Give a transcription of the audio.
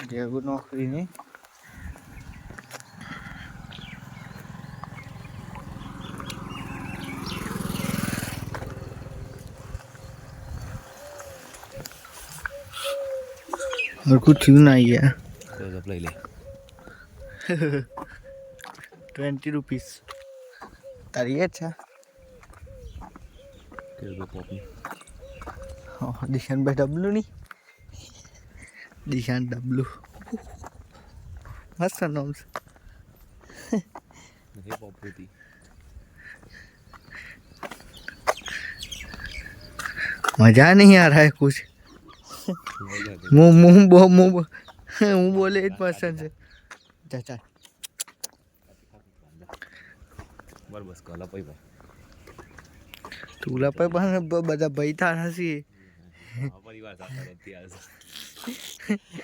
જેવું નોકરી નહીં. कुछ थी ना ये લઈ લે 20 रुपीस तारी अच्छा दिशान भाई डब्लू नहीं दिशान डब्लू मस्त नाम से मजा नहीं आ रहा है कुछ मुंह बोले एक पर्सन से चाचा બસ કાલા પઈ ભાઈ तुला पण બધા ભાઈ તારા છે પરિવાર સાથે